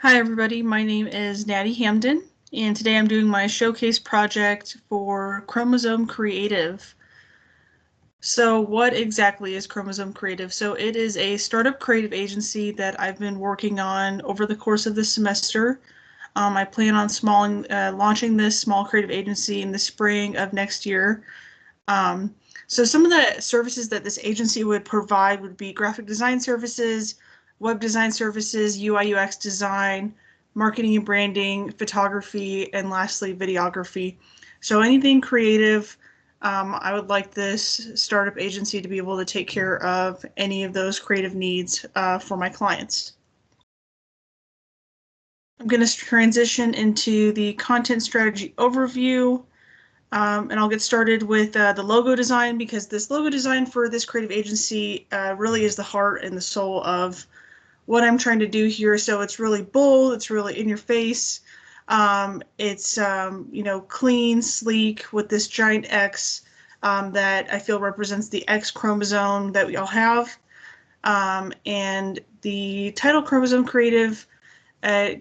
Hi everybody, my name is Natty Hamden, and today I'm doing my showcase project for Chromosome Creative. So what exactly is Chromosome Creative? So it is a startup creative agency that I've been working on over the course of this semester. I plan on launching this small creative agency in the spring of next year. Um, so some of the services that this agency would provide would be graphic design services, web design services, UI UX design, marketing and branding, photography, and lastly, videography. So anything creative, I would like this startup agency to be able to take care of any of those creative needs for my clients. I'm going to transition into the content strategy overview. And I'll get started with the logo design because this logo design for this creative agency really is the heart and the soul of what I'm trying to do here. So it's really bold, it's really in your face. It's clean, sleek with this giant X that I feel represents the X chromosome that we all have. And the title Chromosome Creative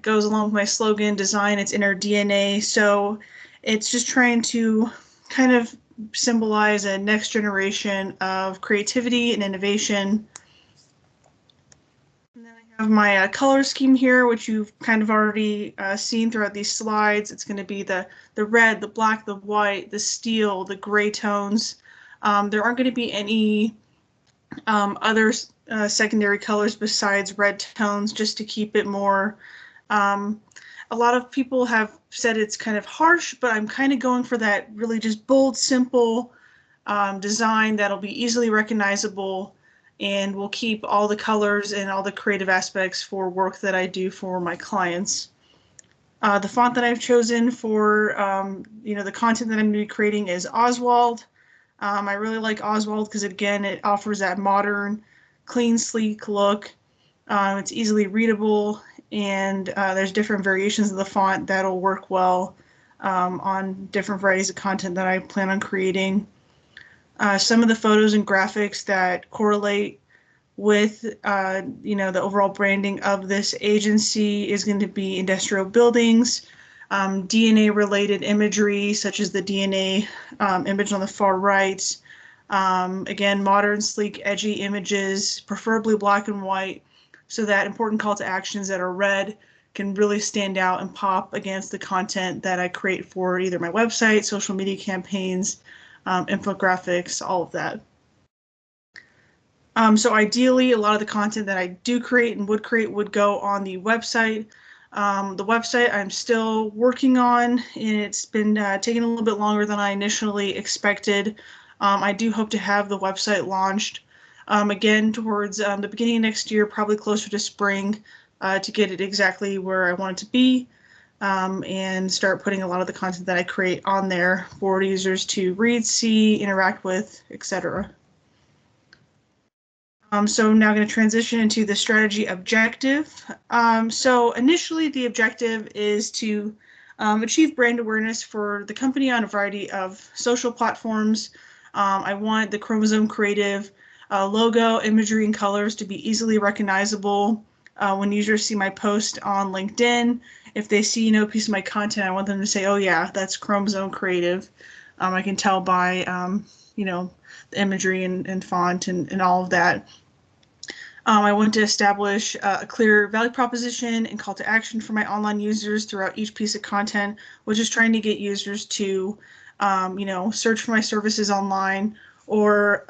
goes along with my slogan, design its inner DNA. So it's just trying to kind of symbolize a next generation of creativity and innovation. And then I have my color scheme here, which you've kind of already seen throughout these slides. It's going to be the red, the black, the white, the steel, the gray tones. There aren't going to be any other secondary colors besides red tones just to keep it more um, a lot of people have said it's kind of harsh, but I'm kind of going for that really just bold, simple design that'll be easily recognizable and will keep all the colors and all the creative aspects for work that I do for my clients. The font that I've chosen for the content that I'm going to be creating is Oswald. I really like Oswald because again it offers that modern, clean, sleek look. It's easily readable, and there's different variations of the font that'll work well on different varieties of content that I plan on creating. Some of the photos and graphics that correlate with the overall branding of this agency is going to be industrial buildings, DNA related imagery such as the DNA image on the far right. Again, modern, sleek, edgy images, preferably black and white, so that important call to actions that are red can really stand out and pop against the content that I create for either my website, social media campaigns, infographics, all of that. So ideally, a lot of the content that I do create and would create would go on the website. The website I'm still working on, and it's been taking a little bit longer than I initially expected. I do hope to have the website launched again towards the beginning of next year, probably closer to spring, to get it exactly where I want it to be, and start putting a lot of the content that I create on there for users to read, see, interact with, etc. So I'm now going to transition into the strategy objective. So initially, the objective is to achieve brand awareness for the company on a variety of social platforms. I want the Chromosome Creative logo, imagery, and colors to be easily recognizable when users see my post on LinkedIn. If they see a piece of my content, I want them to say, "Oh yeah, that's Chromosome Creative." I can tell by the imagery and font and all of that. I want to establish a clear value proposition and call to action for my online users throughout each piece of content, which is trying to get users to, search for my services online or,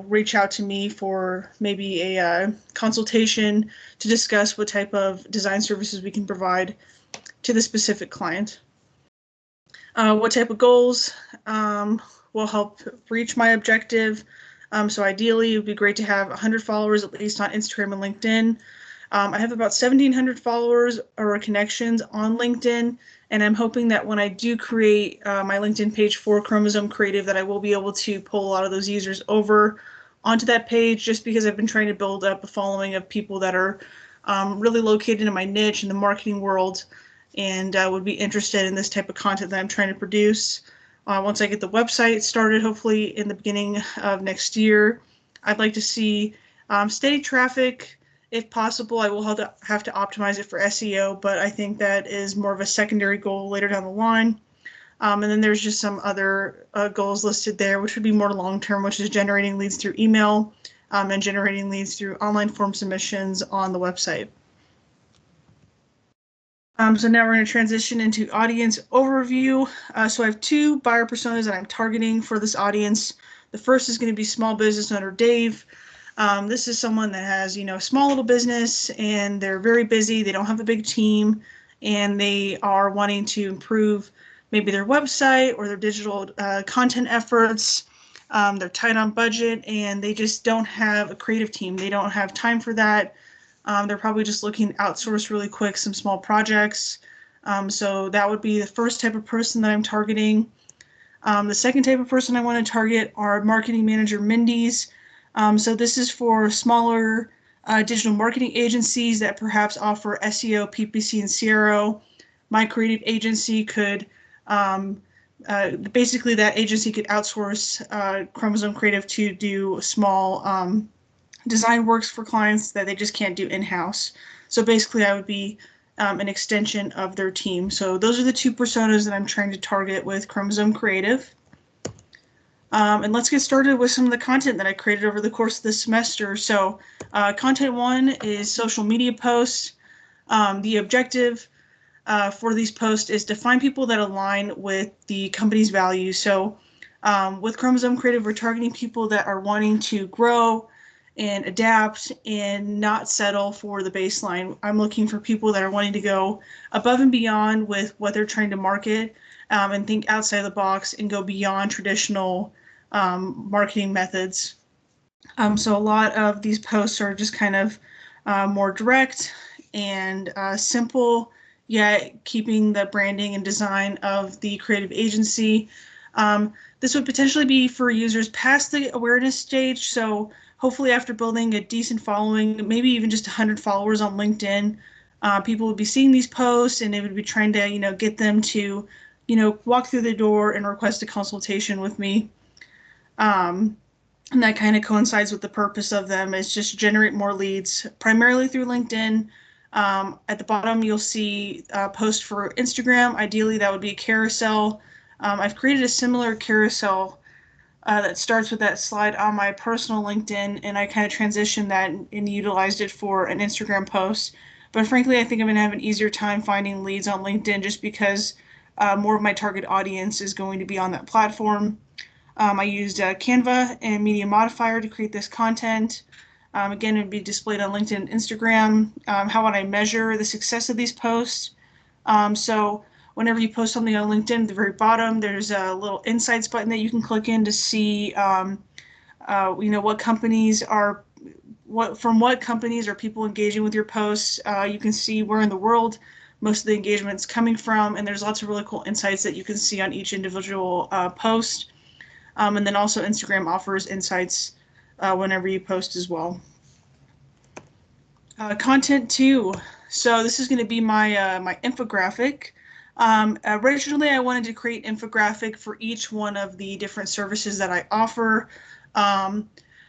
reach out to me for maybe a consultation to discuss what type of design services we can provide to the specific client. What type of goals will help reach my objective? So ideally, it would be great to have 100 followers at least on Instagram and LinkedIn. I have about 1,700 followers or connections on LinkedIn, and I'm hoping that when I do create my LinkedIn page for Chromosome Creative, that I will be able to pull a lot of those users over onto that page, just because I've been trying to build up a following of people that are really located in my niche in the marketing world and would be interested in this type of content that I'm trying to produce. Once I get the website started, hopefully in the beginning of next year, I'd like to see steady traffic If possible, I will have to optimize it for SEO, but I think that is more of a secondary goal later down the line. And then there's just some other goals listed there, which would be more long-term, which is generating leads through email and generating leads through online form submissions on the website. So now we're going to transition into audience overview. So I have two buyer personas that I'm targeting for this audience. The first is going to be small business owner Dave. This is someone that has, a small little business and they're very busy. They don't have a big team and they are wanting to improve maybe their website or their digital content efforts. They're tight on budget and they just don't have a creative team. They don't have time for that. They're probably just looking to outsource really quick some small projects. So that would be the first type of person that I'm targeting. The second type of person I want to target are marketing manager Mindy's. So this is for smaller digital marketing agencies that perhaps offer SEO, PPC, and CRO. My creative agency could basically that agency could outsource Chromosome Creative to do small design works for clients that they just can't do in-house. So basically I would be an extension of their team. So those are the two personas that I'm trying to target with Chromosome Creative. And let's get started with some of the content that I created over the course of the semester. So content one is social media posts. The objective for these posts is to find people that align with the company's values. So with Chromosome Creative, we're targeting people that are wanting to grow and adapt and not settle for the baseline. I'm looking for people that are wanting to go above and beyond with what they're trying to market and think outside the box and go beyond traditional marketing methods. So a lot of these posts are just kind of more direct and simple, yet keeping the branding and design of the creative agency. This would potentially be for users past the awareness stage. So hopefully after building a decent following, maybe even just 100 followers on LinkedIn, people would be seeing these posts and they would be trying to, get them to, walk through the door and request a consultation with me. And that kind of coincides with the purpose of them is just generate more leads, primarily through LinkedIn. At the bottom, you'll see a post for Instagram. Ideally, that would be a carousel. I've created a similar carousel that starts with that slide on my personal LinkedIn, and I kind of transitioned that and utilized it for an Instagram post. But frankly, I think I'm going to have an easier time finding leads on LinkedIn just because more of my target audience is going to be on that platform. I used Canva and Media Modifier to create this content. Again, it would be displayed on LinkedIn and Instagram. How would I measure the success of these posts? So whenever you post something on LinkedIn, at the very bottom, there's a little insights button that you can click in to see, what companies are, from what companies are people engaging with your posts. You can see where in the world most of the engagement's coming from, and there's lots of really cool insights that you can see on each individual post. And then also Instagram offers insights whenever you post as well. Content 2. So this is going to be my my infographic. Originally, I wanted to create infographic for each one of the different services that I offer.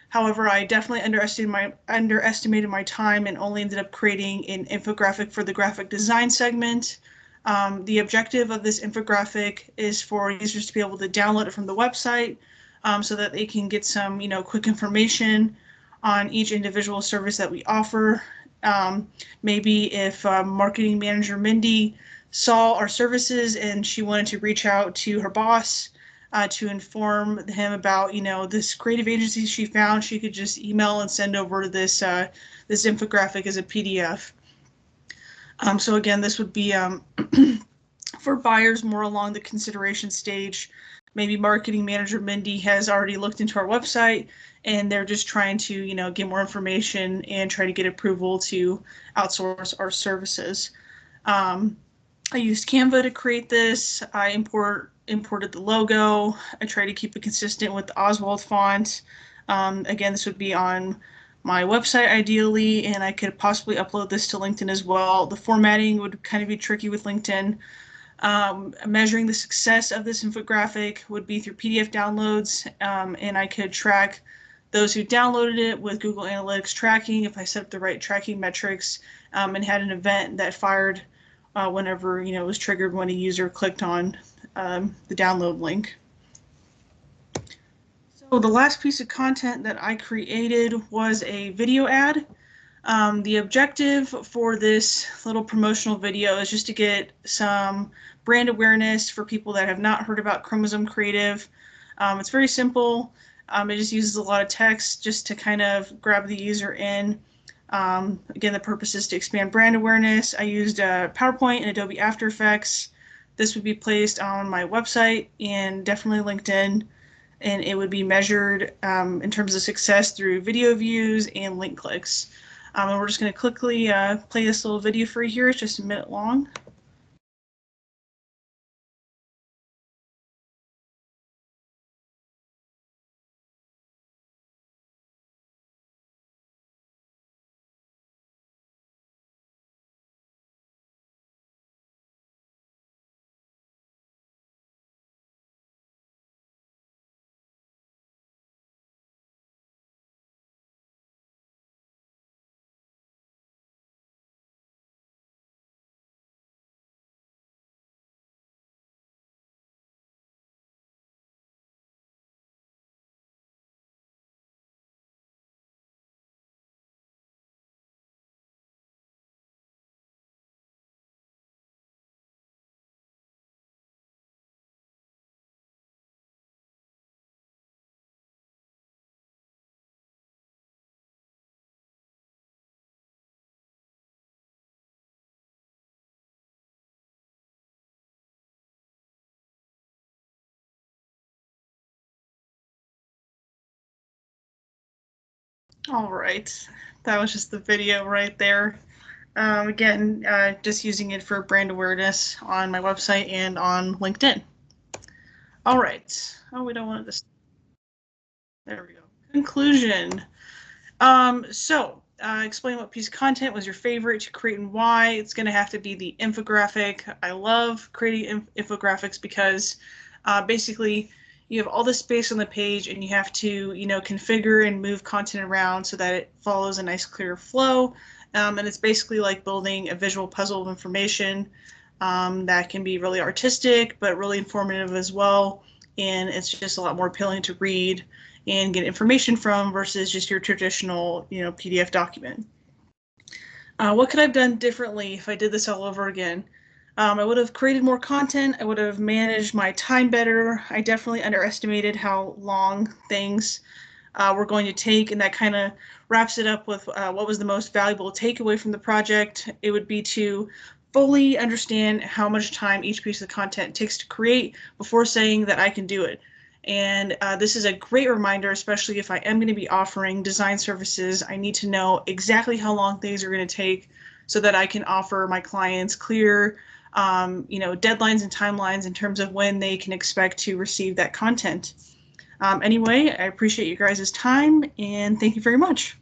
However, I definitely underestimated my time and only ended up creating an infographic for the graphic design segment. The objective of this infographic is for users to be able to download it from the website so that they can get some, quick information on each individual service that we offer. Maybe if marketing manager Mindy saw our services and she wanted to reach out to her boss to inform him about, this creative agency she found, she could just email and send over this this infographic as a PDF. So again, this would be for buyers more along the consideration stage. Maybe marketing manager Mindy has already looked into our website and they're just trying to, get more information and try to get approval to outsource our services. I used Canva to create this. I imported the logo. I try to keep it consistent with the Oswald font. Again, this would be on my website ideally, and I could possibly upload this to LinkedIn as well. The formatting would kind of be tricky with LinkedIn. Measuring the success of this infographic would be through PDF downloads, and I could track those who downloaded it with Google Analytics tracking, if I set up the right tracking metrics, and had an event that fired whenever it was triggered when a user clicked on the download link. So the last piece of content that I created was a video ad. The objective for this little promotional video is just to get some brand awareness for people that have not heard about Chromosome Creative. It's very simple. It just uses a lot of text just to kind of grab the user in. Again, the purpose is to expand brand awareness. I used PowerPoint and Adobe After Effects. This would be placed on my website and definitely LinkedIn, and it would be measured in terms of success through video views and link clicks. And we're just going to quickly play this little video for you here. It's just a minute long. All right, that was just the video right there. Again, just using it for brand awareness on my website and on LinkedIn. All right. Oh, we don't want this. There we go. Conclusion. Explain what piece of content was your favorite to create and why. It's going to have to be the infographic. I love creating infographics because basically you have all the space on the page and you have to, configure and move content around so that it follows a nice clear flow. And it's basically like building a visual puzzle of information that can be really artistic, but really informative as well. And it's just a lot more appealing to read and get information from versus just your traditional, PDF document. What could I have done differently if I did this all over again? I would have created more content. I would have managed my time better. I definitely underestimated how long things were going to take, and that kind of wraps it up with what was the most valuable takeaway from the project. It would be to fully understand how much time each piece of content takes to create before saying that I can do it. And this is a great reminder, especially if I am going to be offering design services. I need to know exactly how long things are going to take so that I can offer my clients clear, deadlines and timelines in terms of when they can expect to receive that content. Anyway, I appreciate you guys' time and thank you very much.